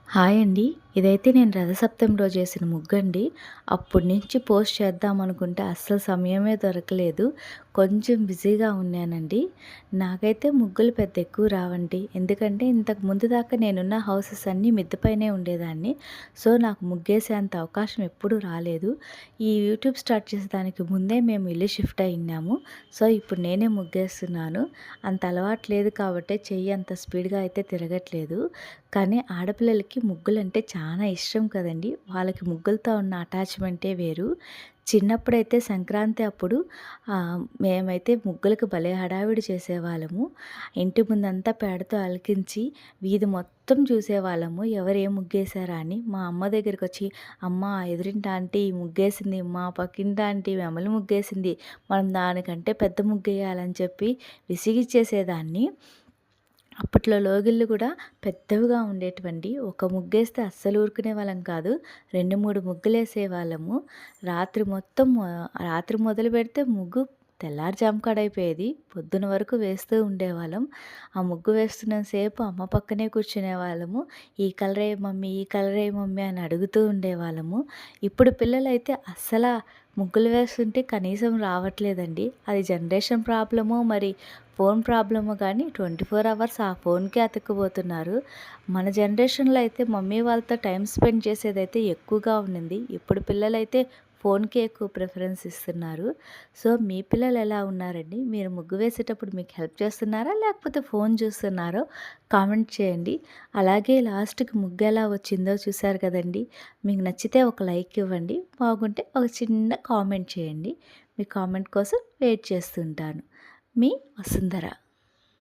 Hi అండి. ఇదైతే నేను రథసప్తమి రోజు ఏసిన ముగ్గండి. అప్పటి నుంచి పోస్ట్ చేద్దామనుకుంటే అస్సలు సమయమే దొరకలేదు. కొంచెం బిజీగా ఉన్నానండి. నాకైతే ముగ్గులు పెద్ద ఎక్కువ రావండి. ఎందుకంటే ఇంతకు ముందు దాకా నేనున్న హౌసెస్ అన్నీ మిద్దె పైనే ఉండేదాన్ని. సో, నాకు ముగ్గేసేంత అవకాశం ఎప్పుడూ రాలేదు. ఈ యూట్యూబ్ స్టార్ట్ చేసేదానికి ముందే మేము ఇల్లు షిఫ్ట్ అయ్యున్నాము. సో, ఇప్పుడు నేనే ముగ్గేస్తున్నాను. అంత అలవాటు లేదు కాబట్టే చెయ్యి అంత స్పీడ్‌గా అయితే తిరగట్లేదు. కానీ ఆడపిల్లలకి ముగ్గులంటే చాలా ఇష్టం కదండీ! వాళ్ళకి ముగ్గులతో ఉన్న అటాచ్‌మెంటే వేరు. చిన్నప్పుడైతే సంక్రాంతి అప్పుడు మేమైతే ముగ్గులకు భలే హడావిడి చేసేవాళ్ళము. ఇంటి ముందంతా పేడతో అలికించి వీధి మొత్తం చూసేవాళ్ళము. ఎవరు ఏ ముగ్గేశారా అని. మా అమ్మ దగ్గరికొచ్చి, "అమ్మ ఎదురింటి ఆంటీ ముగ్గేసింది, మా పక్కింటి ఆంటీ నెమలి ముగ్గేసింది. మనం దానికంటే పెద్ద ముగ్గేయాలని" చెప్పి విసిగిచ్చేసేదాన్ని. అప్పట్లో లోగిళ్ళు కూడా పెద్దవిగా ఉండేటివండి. ఒక ముగ్గేస్తే అస్సలు ఊరుకునే వాళ్ళం కాదు. 2, 3 ముగ్గులేసేవాళ్ళము. రాత్రి మొదలుపెడితే ముగ్గు తెల్లారుజాము కాడైపోయేది. పొద్దున వరకు వేస్తూ ఉండేవాళ్ళం. ఆ ముగ్గు వేస్తున్నంత సేపు అమ్మ పక్కనే కూర్చునేవాళ్ళము. "ఈ కలరేయి మమ్మీ, ఈ కలరేయి మమ్మీ" అని అడుగుతూ ఉండేవాళ్ళము. ఇప్పుడు పిల్లలైతే ముగ్గులు వేస్తుంటే కనీసం రావట్లేదండి. అది జనరేషన్ ప్రాబ్లమో మరి ఫోన్ ప్రాబ్లమో కానీ 24 అవర్స్ ఆ ఫోన్‌కే అతుక్కుపోతున్నారు. మన జనరేషన్‌లో అయితే మమ్మీ వాళ్ళతో టైం స్పెండ్ చేసేదైతే ఎక్కువగా ఉండింది. ఇప్పుడు పిల్లలైతే ఫోన్‌కే ఎక్కువ ప్రిఫరెన్స్ ఇస్తున్నారు. సో, మీ పిల్లలు ఎలా ఉన్నారండి? మీరు ముగ్గు వేసేటప్పుడు మీకు హెల్ప్ చేస్తున్నారా? లేకపోతే ఫోన్ చూస్తున్నారో కామెంట్ చేయండి. అలాగే లాస్ట్‌కి ముగ్గు ఎలా వచ్చిందో చూసారు కదండీ! మీకు నచ్చితే ఒక లైక్ ఇవ్వండి. బాగుంటే ఒక చిన్న కామెంట్ చేయండి. మీ కామెంట్ కోసం వెయిట్ చేస్తుంటాను. మీ వసుంధర.